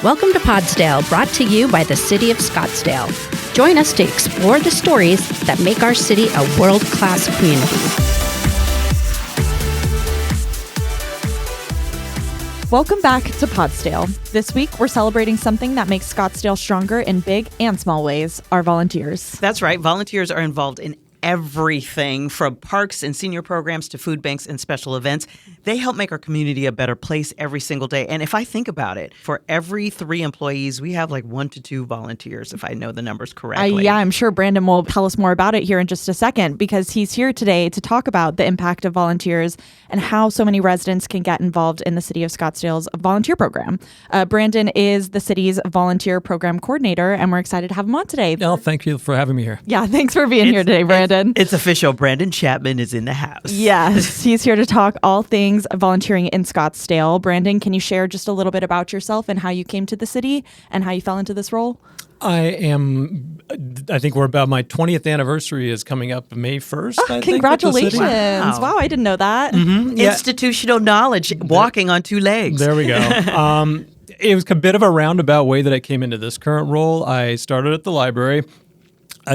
Welcome to Podsdale, brought to you by the City of Scottsdale. Join us to explore the stories that make our city a world-class community. Welcome back to Podsdale. This week, we're celebrating something that makes Scottsdale stronger in big and small ways, our volunteers. That's right. Volunteers are involved in everything from parks and senior programs to food banks and special events. They help make our community a better place every single day. And if I think about it, for every 3 employees, we have like 1 to 2 volunteers, if I know the numbers correctly. Yeah, I'm sure Brandon will tell us more about it here in just a second, because he's here today to talk about the impact of volunteers and how so many residents can get involved in the City of Scottsdale's volunteer program. Brandon is the city's volunteer program coordinator, and we're excited to have him on today. Oh, thank you for having me here. Yeah, thanks for being here today, Brandon. It's official. Brandon Chapman is in the house. Yes, he's here to talk all things volunteering in Scottsdale. Brandon, can you share just a little bit about yourself and how you came to the city and how you fell into this role? I think we're about my 20th anniversary is coming up May 1st. Oh, congratulations. Wow, I didn't know that. Mm-hmm. Yeah. Institutional knowledge, walking on 2 legs. There we go. It was a bit of a roundabout way that I came into this current role. I started at the library.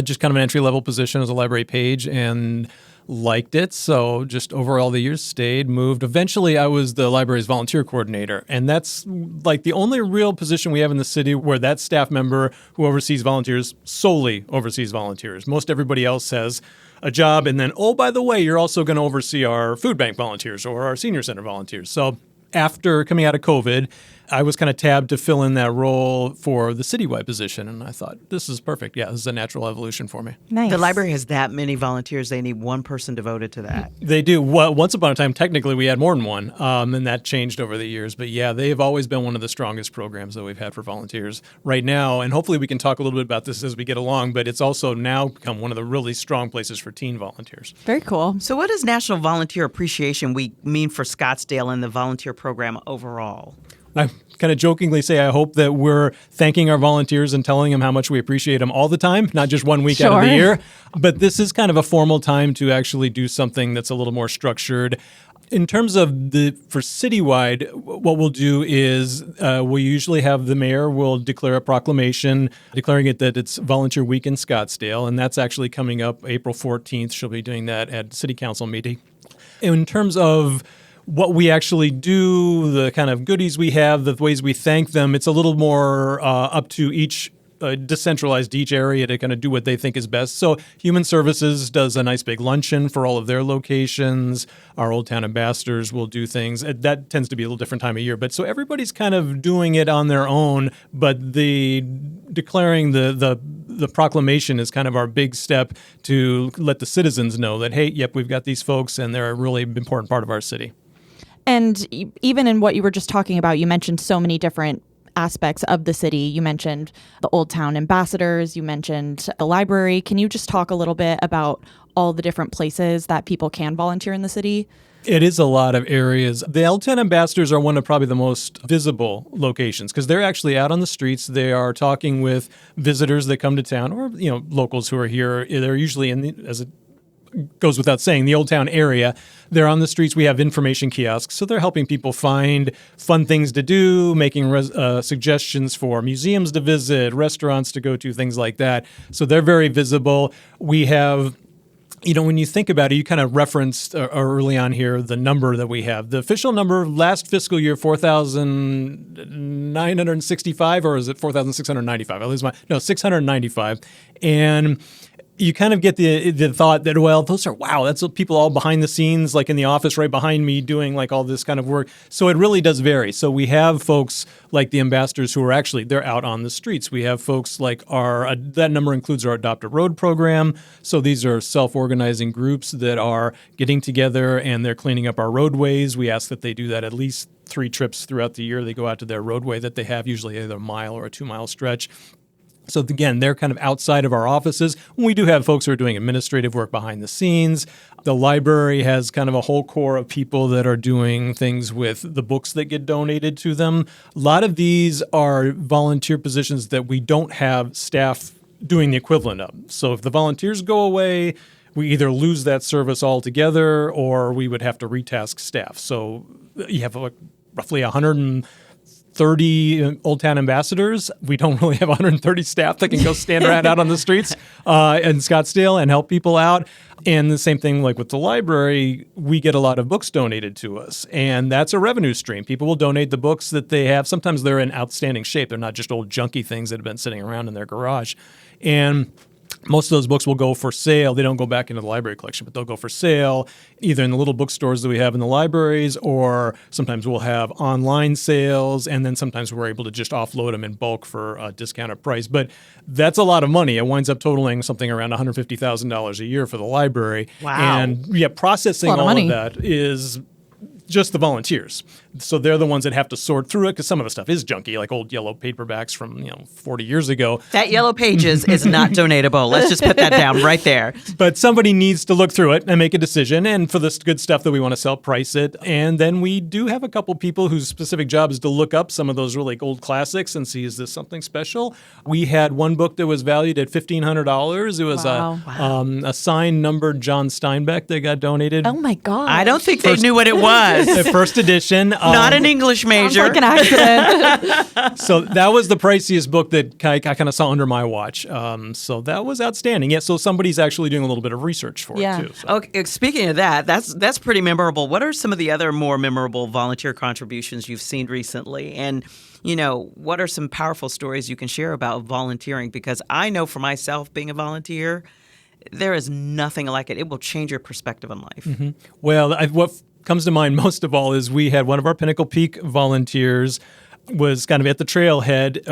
Just kind of an entry-level position as a library page and liked it. So just over all the years, stayed, moved. Eventually, I was the library's volunteer coordinator. And that's like the only real position we have in the city where that staff member who oversees volunteers solely oversees volunteers. Most everybody else has a job. And then, oh, by the way, you're also going to oversee our food bank volunteers or our senior center volunteers. So after coming out of COVID, I was kind of tabbed to fill in that role for the citywide position, and I thought, this is perfect. Yeah, this is a natural evolution for me. Nice. The library has that many volunteers. They need 1 person devoted to that. They do. Well, once upon a time, technically, we had more than one, and that changed over the years. But yeah, they have always been one of the strongest programs that we've had for volunteers right now, and hopefully we can talk a little bit about this as we get along, but it's also now become one of the really strong places for teen volunteers. Very cool. So what does National Volunteer Appreciation Week mean for Scottsdale and the volunteer program overall? I kind of jokingly say I hope that we're thanking our volunteers and telling them how much we appreciate them all the time, not just 1 week out of the year. But this is kind of a formal time to actually do something that's a little more structured. In terms of for citywide, what we'll do is we usually have the mayor will declare a proclamation declaring it that it's Volunteer Week in Scottsdale, and that's actually coming up April 14th. She'll be doing that at City Council meeting. In terms of what we actually do, the kind of goodies we have, the ways we thank them, it's a little more up to each decentralized each area to kind of do what they think is best. So Human Services does a nice big luncheon for all of their locations. Our Old Town ambassadors will do things. That tends to be a little different time of year. But so everybody's kind of doing it on their own, but the declaring the proclamation is kind of our big step to let the citizens know that, hey, yep, we've got these folks and they're a really important part of our city. And even in what you were just talking about, you mentioned so many different aspects of the city. You mentioned the Old Town ambassadors, you mentioned the library. Can you just talk a little bit about all the different places that people can volunteer in the city? It is a lot of areas. The Old Town ambassadors are one of probably the most visible locations because they're actually out on the streets. They are talking with visitors that come to town or, locals who are here. They're usually as it goes without saying, the Old Town area. They're on the streets. We have information kiosks, so they're helping people find fun things to do, making suggestions for museums to visit, restaurants to go to, things like that. So they're very visible. We have, when you think about it, you kind of referenced early on here the number that we have. The official number last fiscal year, 4,965, or is it 4,695? 695. And you kind of get the thought that, well, that's people all behind the scenes, like in the office right behind me doing like all this kind of work. So it really does vary. So we have folks like the ambassadors who are they're out on the streets. We have folks like that number includes our Adopt a Road program. So these are self-organizing groups that are getting together and they're cleaning up our roadways. We ask that they do that at least 3 trips throughout the year. They go out to their roadway that they have, usually either a mile or a 2-mile stretch. So again, they're kind of outside of our offices. We do have folks who are doing administrative work behind the scenes. The library has kind of a whole core of people that are doing things with the books that get donated to them. A lot of these are volunteer positions that we don't have staff doing the equivalent of. So if the volunteers go away, we either lose that service altogether or we would have to retask staff. So you have roughly 130 130 Old Town ambassadors. We don't really have 130 staff that can go stand around out on the streets in Scottsdale and help people out. And the same thing like with the library, we get a lot of books donated to us. And that's a revenue stream. People will donate the books that they have. Sometimes they're in outstanding shape. They're not just old junky things that have been sitting around in their garage. And most of those books will go for sale. They don't go back into the library collection, but they'll go for sale either in the little bookstores that we have in the libraries, or sometimes we'll have online sales, and then sometimes we're able to just offload them in bulk for a discounted price. But that's a lot of money. It winds up totaling something around $150,000 a year for the library. Wow. And processing all of that is just the volunteers. So they're the ones that have to sort through it, because some of the stuff is junky, like old yellow paperbacks from 40 years ago. That Yellow Pages is not donatable. Let's just put that down right there. But somebody needs to look through it and make a decision. And for this good stuff that we want to sell, price it. And then we do have a couple people whose specific job is to look up some of those really old classics and see, is this something special? We had one book that was valued at $1,500. It was a signed numbered John Steinbeck that got donated. Oh my God. I don't think they knew what it was. The first edition. Not an English major. Sounds like an accident. So that was the priciest book that I kind of saw under my watch. So that was outstanding. Yeah, so somebody's actually doing a little bit of research for it, too. So. Okay, speaking of that, that's pretty memorable. What are some of the other more memorable volunteer contributions you've seen recently? And, what are some powerful stories you can share about volunteering? Because I know for myself, being a volunteer, there is nothing like it. It will change your perspective on life. Mm-hmm. Well, what comes to mind most of all is we had one of our Pinnacle Peak volunteers was kind of at the trailhead.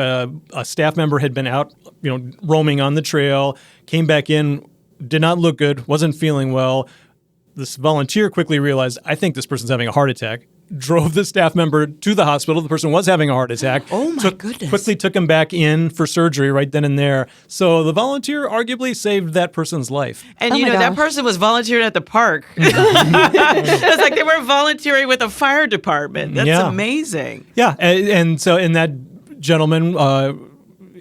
A staff member had been out, roaming on the trail, came back in, did not look good, wasn't feeling well. This volunteer quickly realized, I think this person's having a heart attack. Drove the staff member to the hospital. The person was having a heart attack. Oh, my goodness. Quickly took him back in for surgery right then and there. So the volunteer arguably saved that person's life. And, that person was volunteering at the park. It's like they were volunteering with a fire department. That's amazing. Yeah. And that gentleman,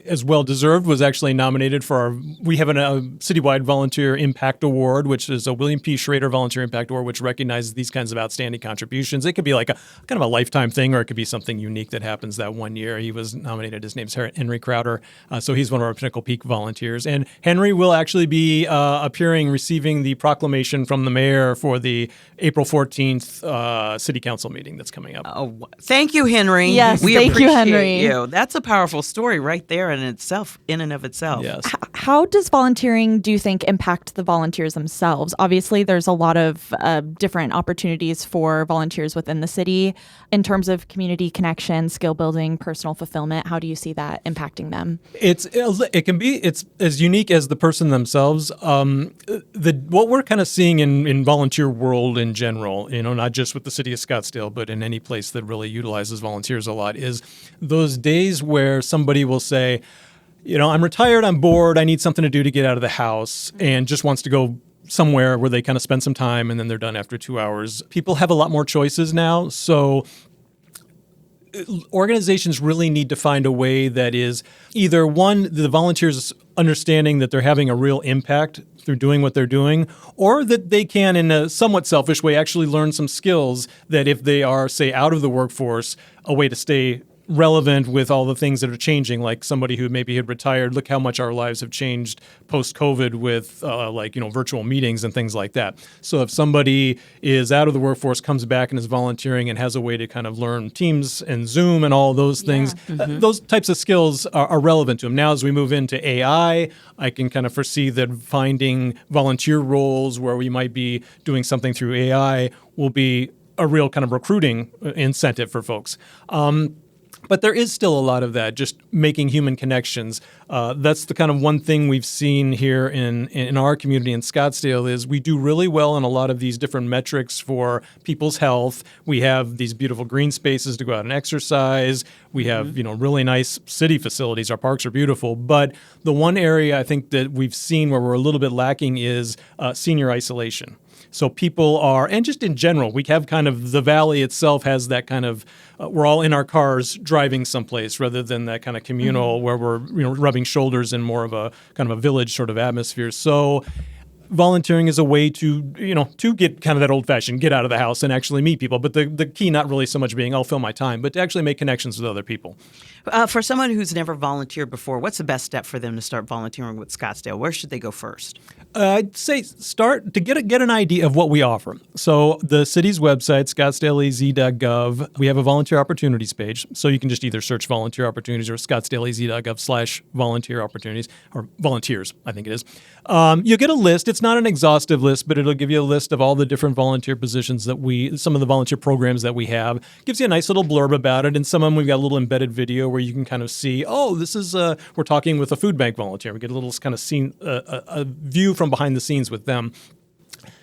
as well deserved, was actually nominated for we have a citywide volunteer impact award, which is a William P. Schrader volunteer impact award, which recognizes these kinds of outstanding contributions. It could be like a kind of a lifetime thing, or it could be something unique that happens that one year. He was nominated. His name's Henry Crowder. So he's one of our Pinnacle Peak volunteers. And Henry will actually be receiving the proclamation from the mayor for the April 14th city council meeting that's coming up. Oh, thank you, Henry. Yes, we thank you, appreciate Henry. you. That's a powerful story right there in and of itself. Yes. How does volunteering, do you think, impact the volunteers themselves? Obviously, there's a lot of different opportunities for volunteers within the city in terms of community connection, skill building, personal fulfillment. How do you see that impacting them? It's as unique as the person themselves. What we're kind of seeing in volunteer world in general, not just with the city of Scottsdale, but in any place that really utilizes volunteers a lot, is those days where somebody will say, I'm retired, I'm bored, I need something to do to get out of the house, and just wants to go somewhere where they kind of spend some time and then they're done after 2 hours. People have a lot more choices now, so organizations really need to find a way that is either, one, the volunteers understanding that they're having a real impact through doing what they're doing, or that they can, in a somewhat selfish way, actually learn some skills that if they are, say, out of the workforce, a way to stay relevant with all the things that are changing, like somebody who maybe had retired. Look how much our lives have changed post-COVID with virtual meetings and things like that. So if somebody is out of the workforce, comes back and is volunteering and has a way to kind of learn Teams and Zoom and all those things, those types of skills are relevant to them. Now, as we move into AI, I can kind of foresee that finding volunteer roles where we might be doing something through AI will be a real kind of recruiting incentive for folks. But there is still a lot of that, just making human connections. That's the kind of one thing we've seen here in our community in Scottsdale is we do really well in a lot of these different metrics for people's health. We have these beautiful green spaces to go out and exercise. We have, really nice city facilities. Our parks are beautiful. But the one area I think that we've seen where we're a little bit lacking is senior isolation. So people are, and just in general, we have kind of the valley itself has that kind of, we're all in our cars driving someplace rather than that kind of communal where we're rubbing shoulders in more of a kind of a village sort of atmosphere. So volunteering is a way to get kind of that old-fashioned, get out of the house and actually meet people. But the key not really so much being, I'll fill my time, but to actually make connections with other people. For someone who's never volunteered before, what's the best step for them to start volunteering with Scottsdale? Where should they go first? I'd say start to get an idea of what we offer. So the city's website, scottsdaleaz.gov, we have a volunteer opportunities page. So you can just either search volunteer opportunities or scottsdaleaz.gov/volunteer opportunities, or volunteers, I think it is. You'll get a list. It's not an exhaustive list, but it'll give you a list of all the different volunteer positions some of the volunteer programs that we have. Gives you a nice little blurb about it. And some of them, we've got a little embedded video where you can kind of see, this is, we're talking with a food bank volunteer. We get a little kind of scene, a view from behind the scenes with them.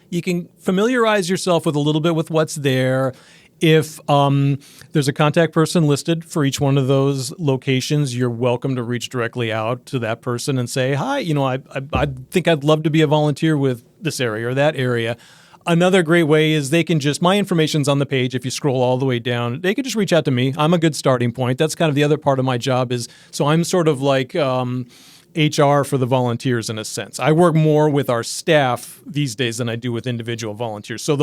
You can familiarize yourself with a little bit with what's there. If there's a contact person listed for each one of those locations, you're welcome to reach directly out to that person and say, hi, I think I'd love to be a volunteer with this area or that area. Another great way is my information's on the page. If you scroll all the way down, they could just reach out to me. I'm a good starting point. That's kind of the other part of my job so I'm sort of like HR for the volunteers in a sense. I work more with our staff these days than I do with individual volunteers. So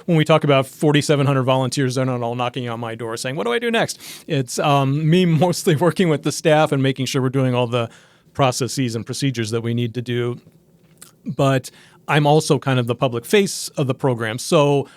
when we talk about 4,700 volunteers, they're not all knocking on my door saying, what do I do next? It's me mostly working with the staff and making sure we're doing all the processes and procedures that we need to do. But I'm also kind of the public face of the program. So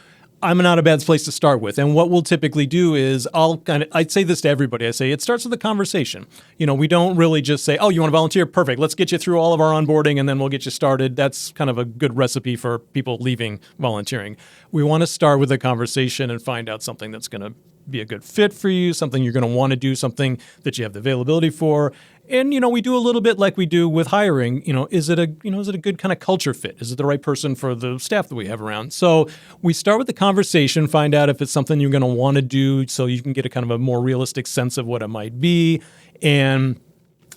I'm not a bad place to start with. And what we'll typically do is I'd say this to everybody. I say it starts with a conversation. We don't really just say, oh, you want to volunteer? Perfect. Let's get you through all of our onboarding and then we'll get you started. That's kind of a good recipe for people leaving volunteering. We want to start with a conversation and find out something that's going to be a good fit for you, something you're going to want to do, something that you have the availability for. And, we do a little bit like we do with hiring. Is it a good kind of culture fit? Is it the right person for the staff that we have around? So we start with the conversation, find out if it's something you're going to want to do so you can get a kind of a more realistic sense of what it might be. And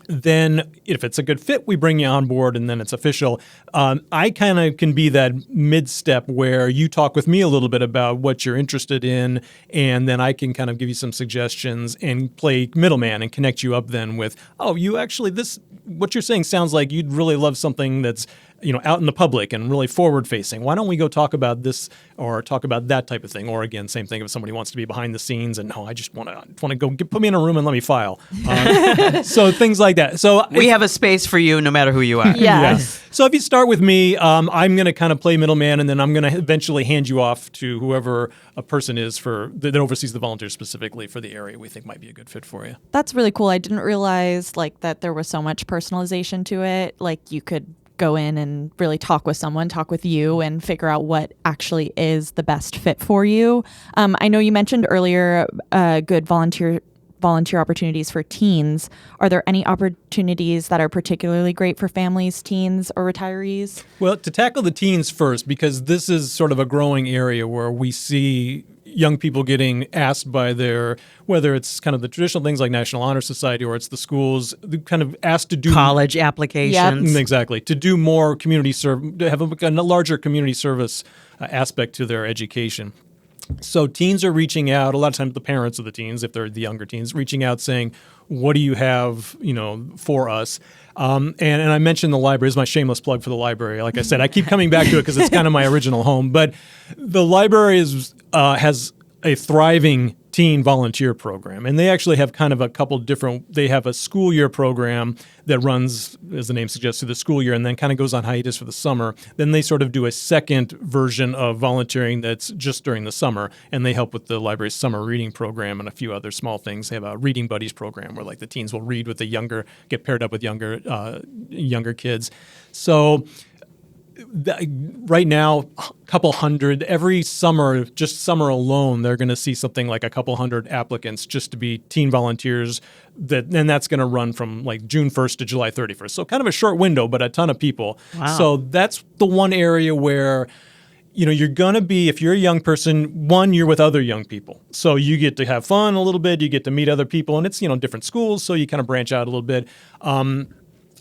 then if it's a good fit, we bring you on board and then it's official. I kind of can be that mid-step where you talk with me a little bit about what you're interested in, and then I can kind of give you some suggestions and play middleman and connect you up then with, what you're saying sounds like you'd really love something that's out in the public and really forward-facing. Why don't we go talk about this or talk about that type of thing? Or again, same thing if somebody wants to be behind the scenes and, I just want to go put me in a room and let me file. So things like that. So we have a space for you no matter who you are. Yes. Yeah. So if you start with me, I'm going to kind of play middleman, and then I'm going to eventually hand you off to whoever a person is that oversees the volunteers specifically for the area we think might be a good fit for you. That's really cool. I didn't realize that there was so much personalization to it. You could go in and really talk with you and figure out what actually is the best fit for you. I know you mentioned earlier good volunteer opportunities for teens. Are there any opportunities that are particularly great for families, teens, or retirees? Well, to tackle the teens first, because this is sort of a growing area where we see young people getting asked by whether it's kind of the traditional things like National Honor Society or it's the schools, kind of asked to do college applications. Yep. Exactly. To do more community to have a larger community service aspect to their education. So teens are reaching out, a lot of times the parents of the teens, if they're the younger teens, reaching out saying, what do you have, for us? And I mentioned the library. This is my shameless plug for the library. Like I said, I keep coming back to it because it's kind of my original home. But the library has a thriving teen volunteer program. And they actually have kind of a couple different, they have a school year program that runs, as the name suggests, through the school year and then kind of goes on hiatus for the summer. Then they sort of do a second version of volunteering that's just during the summer. And they help with the library's summer reading program and a few other small things. They have a reading buddies program where the teens will read with get paired up with younger kids. So right now, a couple hundred every summer, just summer alone, they're going to see something like a couple hundred applicants just to be teen volunteers. And that's going to run from June 1st to July 31st. So kind of a short window, but a ton of people. Wow. So that's the one area where you're going to be, if you're a young person, you're with other young people. So you get to have fun a little bit. You get to meet other people. And it's, different schools. So you kind of branch out a little bit.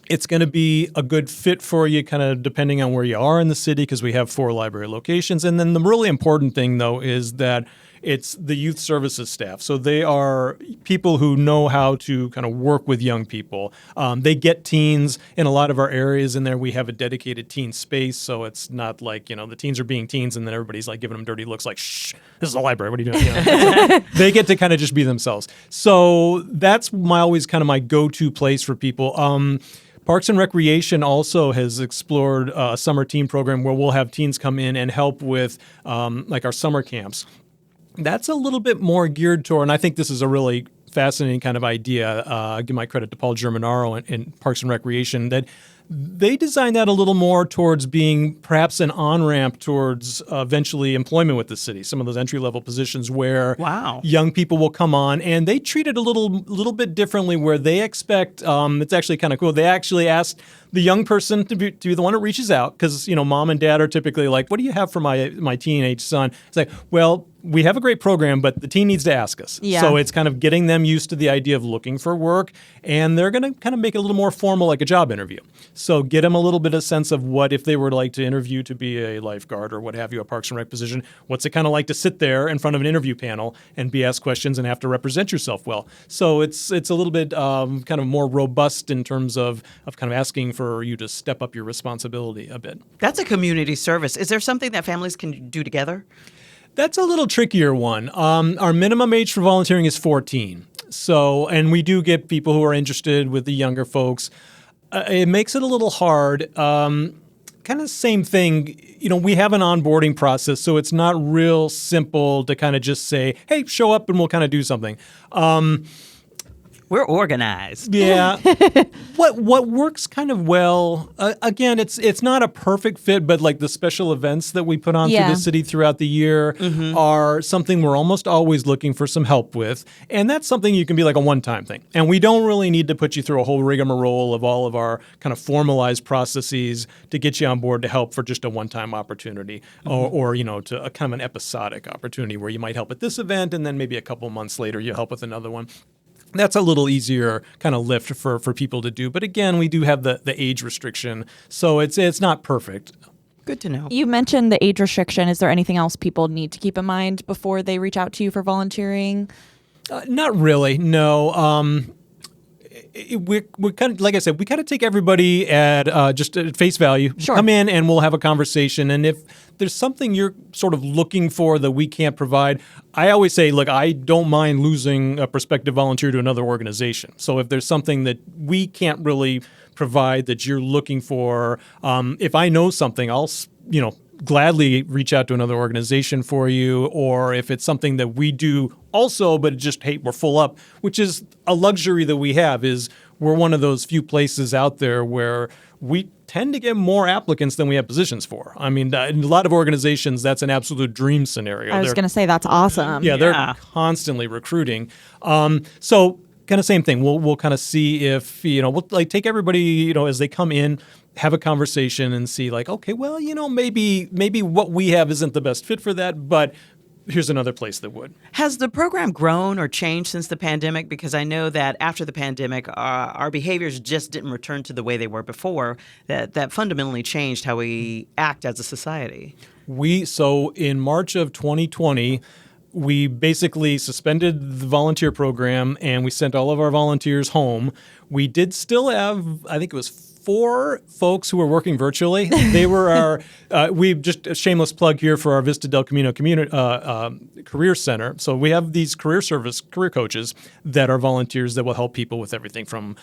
It's going to be a good fit for you kind of depending on where you are in the city because we have 4 library locations. And then the really important thing, though, is that it's the youth services staff. So they are people who know how to kind of work with young people. They get teens in a lot of our areas in there. We have a dedicated teen space, so it's not like, the teens are being teens and then everybody's like giving them dirty looks like, shh, this is the library. What are you doing? They get to kind of just be themselves. So that's always kind of my go-to place for people. Parks and Recreation also has explored a summer teen program where we'll have teens come in and help with like our summer camps. That's a little bit more geared toward, and I think this is a really fascinating kind of idea. I give my credit to Paul Germanaro in Parks and Recreation that they designed that a little more towards being perhaps an on-ramp towards eventually employment with the city. Some of those entry-level positions where young people will come on, and they treat it a little bit differently where they expect, it's actually kind of cool, they actually ask the young person to be the one that reaches out because, mom and dad are typically like, what do you have for my teenage son? It's like, well, we have a great program, but the teen needs to ask us. Yeah. So it's kind of getting them used to the idea of looking for work, and they're going to kind of make it a little more formal like a job interview. So get them a little bit of sense of what if they were like to interview to be a lifeguard or what have you, a Parks and Rec position, what's it kind of like to sit there in front of an interview panel and be asked questions and have to represent yourself well. So it's a little bit kind of more robust in terms of kind of asking for you to step up your responsibility a bit. That's a community service. Is there something that families can do together? That's a little trickier one. Our minimum age for volunteering is 14. So, and we do get people who are interested with the younger folks. It makes it a little hard. Kind of same thing. We have an onboarding process, so it's not real simple to kind of just say, hey, show up and we'll kind of do something. We're organized. Yeah. What works kind of well, again, it's not a perfect fit, but like the special events that we put on through the city throughout the year are something we're almost always looking for some help with. And that's something you can be like a one-time thing. And we don't really need to put you through a whole rigmarole of all of our kind of formalized processes to get you on board to help for just a one-time opportunity or to a kind of an episodic opportunity where you might help at this event and then maybe a couple months later you help with another one. That's a little easier kind of lift for people to do. But again, we do have the age restriction, so it's not perfect. Good to know. You mentioned the age restriction. Is there anything else people need to keep in mind before they reach out to you for volunteering? Not really, no. We're kind of, like I said, we kind of take everybody at just at face value. Sure. Come in and we'll have a conversation. And if there's something you're sort of looking for that we can't provide, I always say, look, I don't mind losing a prospective volunteer to another organization. So if there's something that we can't really provide that you're looking for, if I know something, I'll, gladly reach out to another organization for you, or if it's something that we do also, but just, hey, we're full up, which is a luxury that we have, is we're one of those few places out there where we tend to get more applicants than we have positions for. I mean, in a lot of organizations, that's an absolute dream scenario. I was going to say, that's awesome. Yeah, they're constantly recruiting. So kind of same thing. We'll kind of see if, we'll like take everybody, as they come in, have a conversation and see like, okay, well, maybe what we have isn't the best fit for that, but here's another place that would. Has the program grown or changed since the pandemic? Because I know that after the pandemic, our behaviors just didn't return to the way they were before. That fundamentally changed how we act as a society. So in March of 2020, we basically suspended the volunteer program and we sent all of our volunteers home. We did still have, I think it was 4 folks who were working virtually. They were we just a shameless plug here for our Vista del Camino Career Center. So we have these career coaches that are volunteers that will help people with everything from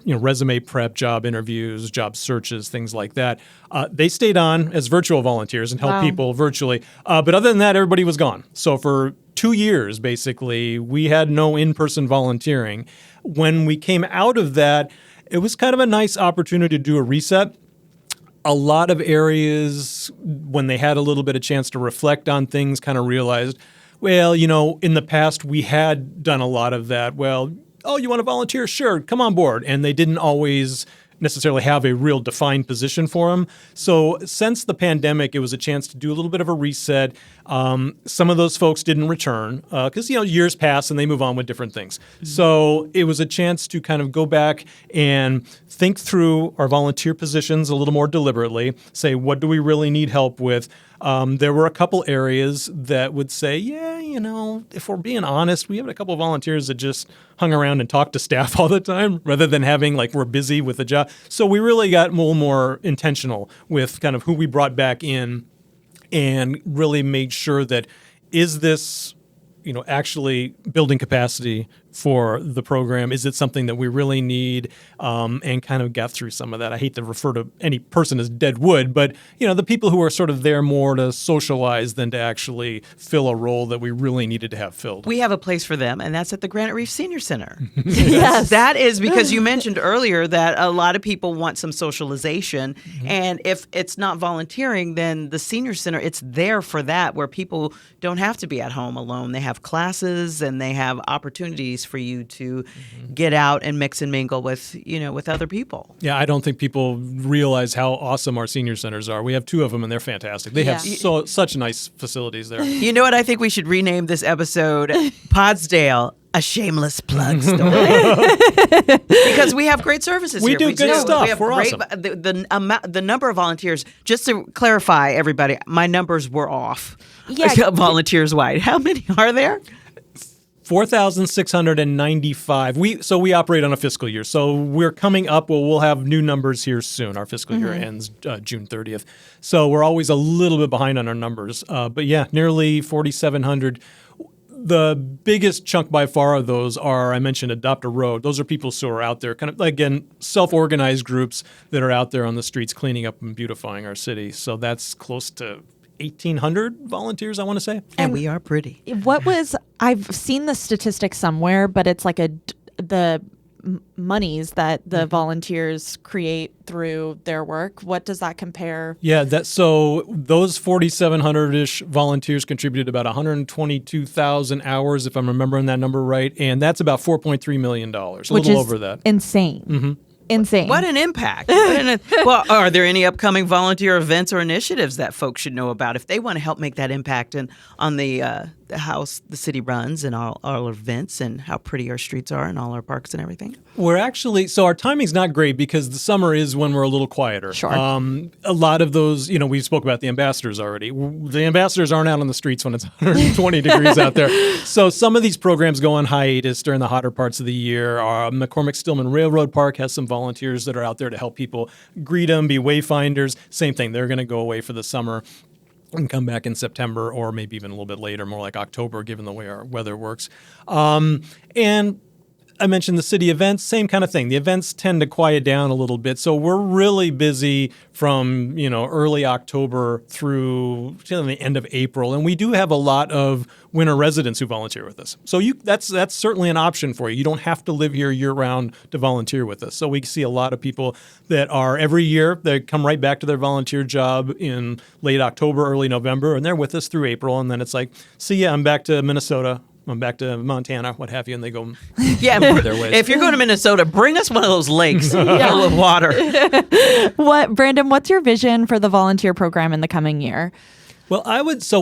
resume prep, job interviews, job searches, things like that. They stayed on as virtual volunteers and helped people virtually. But other than that, everybody was gone. So for 2 years, basically, we had no in-person volunteering. When we came out of that, it was kind of a nice opportunity to do a reset. A lot of areas, when they had a little bit of chance to reflect on things, kind of realized, well, in the past we had done a lot of that. Well, oh, you want to volunteer? Sure, come on board. And they didn't always necessarily have a real defined position for them. So since the pandemic, it was a chance to do a little bit of a reset. Some of those folks didn't return because, years pass and they move on with different things. Mm-hmm. So it was a chance to kind of go back and think through our volunteer positions a little more deliberately, say, what do we really need help with? There were a couple areas that would say, yeah, if we're being honest, we have a couple of volunteers that just hung around and talked to staff all the time rather than having we're busy with the job. So we really got more intentional with kind of who we brought back in and really made sure that is this actually building capacity for the program? Is it something that we really need? And kind of got through some of that. I hate to refer to any person as dead wood, but the people who are sort of there more to socialize than to actually fill a role that we really needed to have filled. We have a place for them, and that's at the Granite Reef Senior Center. Yes. That is because you mentioned earlier that a lot of people want some socialization, and if it's not volunteering, then the Senior Center, it's there for that, where people don't have to be at home alone. They have classes, and they have opportunities for you to get out and mix and mingle with other people. Yeah, I don't think people realize how awesome our senior centers are. We have 2 of them, and they're fantastic. They have such nice facilities there. You know what? I think we should rename this episode Podsdale, a shameless plug story. Because we have great services we here. Do good stuff. We have We're great, awesome. The number of volunteers, just to clarify, everybody, my numbers were off. Yeah. Volunteers wide. How many are there? 4,695. We operate on a fiscal year, so we're coming up. Well, we'll have new numbers here soon. Our fiscal year ends June 30th, so we're always a little bit behind on our numbers. But yeah, nearly 4,700. The biggest chunk by far of those are, I mentioned, Adopt a Road. Those are people who are out there, kind of, again, self-organized groups that are out there on the streets cleaning up and beautifying our city. So that's close to 1,800 volunteers, I want to say. And we are pretty. I've seen the statistic somewhere, but it's like the monies that the volunteers create through their work. What does that compare? Yeah, so those 4,700-ish volunteers contributed about 122,000 hours, if I'm remembering that number right, and that's about $4.3 million, a little over that. Insane. Mm-hmm. Insane. What an impact. Well, are there any upcoming volunteer events or initiatives that folks should know about if they want to help make that impact on the house the city runs and all our events and how pretty our streets are and all our parks and everything? We're actually, so our timing's not great because the summer is when we're a little quieter. Sure. A lot of those, we spoke about the ambassadors already. The ambassadors aren't out on the streets when it's 120 degrees out there. So some of these programs go on hiatus during the hotter parts of the year. McCormick Stillman Railroad Park has some volunteers that are out there to help people greet them, be wayfinders. Same thing. They're going to go away for the summer and come back in September or maybe even a little bit later, more like October, given the way our weather works. And I mentioned the city events, same kind of thing. The events tend to quiet down a little bit. So we're really busy from, early October through the end of April. And we do have a lot of winter residents who volunteer with us. So that's certainly an option for you. You don't have to live here year-round to volunteer with us. So we see a lot of people that are every year, they come right back to their volunteer job in late October, early November, and they're with us through April. And then it's like, see ya, I'm back to Minnesota. I'm back to Montana, what have you, and they go their ways. If you're going to Minnesota, bring us one of those lakes full of water. Brandon, what's your vision for the volunteer program in the coming year? Well,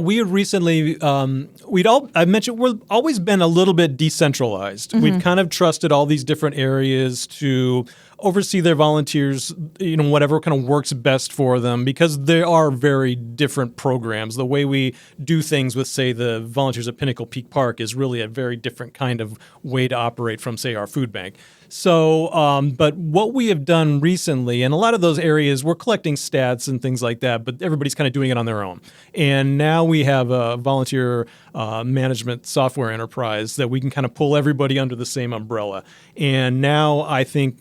we had recently, I mentioned, we've always been a little bit decentralized. We've kind of trusted all these different areas to oversee their volunteers, whatever kind of works best for them, because they are very different programs. The way we do things with, say, the volunteers at Pinnacle Peak Park is really a very different kind of way to operate from, say, our food bank. So, but what we have done recently, and a lot of those areas, we're collecting stats and things like that, but everybody's kind of doing it on their own. And now we have a volunteer management software enterprise that we can kind of pull everybody under the same umbrella. And now I think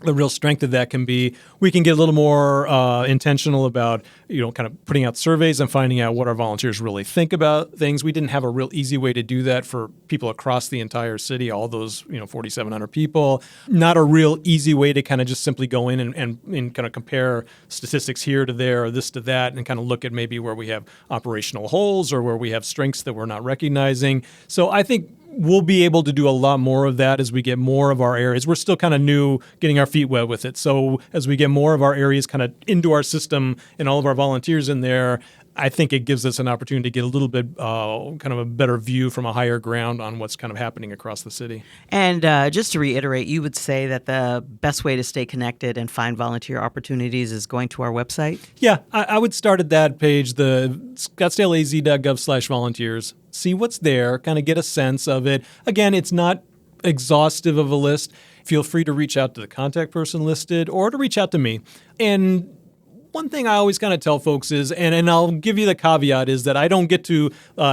the real strength of that can be we can get a little more intentional about, kind of putting out surveys and finding out what our volunteers really think about things. We didn't have a real easy way to do that for people across the entire city, all those, 4,700 people. Not a real easy way to kind of just simply go in and kind of compare statistics here to there or this to that and kind of look at maybe where we have operational holes or where we have strengths that we're not recognizing. So I think we'll be able to do a lot more of that as we get more of our areas. We're still kind of new, getting our feet wet with it. So as we get more of our areas kind of into our system and all of our volunteers in there, I think it gives us an opportunity to get a little bit kind of a better view from a higher ground on what's kind of happening across the city. And just to reiterate, you would say that the best way to stay connected and find volunteer opportunities is going to our website? Yeah, I would start at that page, the scottsdaleaz.gov/volunteers. See what's there, kind of get a sense of it. Again, it's not exhaustive of a list. Feel free to reach out to the contact person listed or to reach out to me. And one thing I always kind of tell folks is, and I'll give you the caveat, is that I don't get to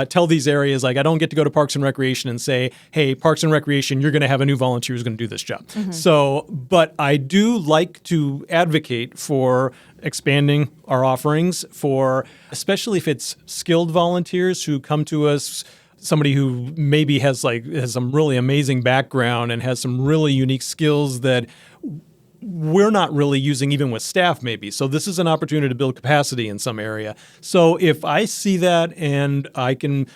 tell these areas, like I don't get to go to Parks and Recreation and say, hey, Parks and Recreation, you're going to have a new volunteer who's going to do this job. So, but I do like to advocate for expanding our offerings for, especially if it's skilled volunteers who come to us, somebody who maybe has some really amazing background and has some really unique skills that we're not really using even with staff maybe. So this is an opportunity to build capacity in some area. So if I see that and I can,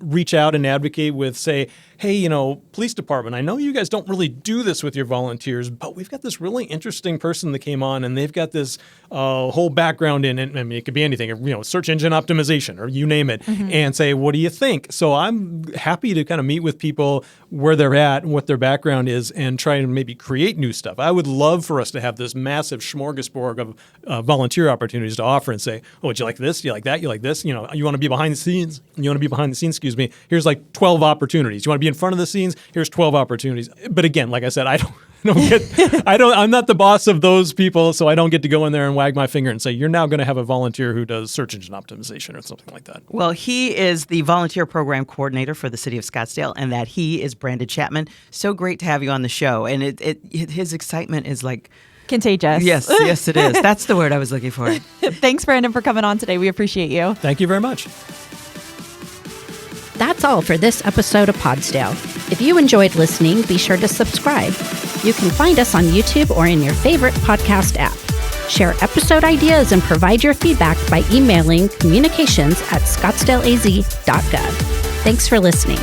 reach out and advocate with, say, hey, police department, I know you guys don't really do this with your volunteers, but we've got this really interesting person that came on and they've got this whole background in it. I mean, it could be anything, search engine optimization or you name it, and say, what do you think? So I'm happy to kind of meet with people where they're at and what their background is and try to maybe create new stuff. I would love for us to have this massive smorgasbord of volunteer opportunities to offer and say, oh, would you like this? Do you like that? You like this? You want to be behind the scenes? Here's like 12 opportunities. You want to be in front of the scenes? Here's 12 opportunities. But again, like I said, I'm not the boss of those people, so I don't get to go in there and wag my finger and say, you're now going to have a volunteer who does search engine optimization or something like that. Well, he is the volunteer program coordinator for the city of Scottsdale, and that he is Brandon Chapman. So great to have you on the show. And his excitement is like contagious. Yes, it is. That's the word I was looking for. Thanks, Brandon, for coming on today. We appreciate you. Thank you very much. That's all for this episode of Podsdale. If you enjoyed listening, be sure to subscribe. You can find us on YouTube or in your favorite podcast app. Share episode ideas and provide your feedback by emailing communications@scottsdaleaz.gov. Thanks for listening.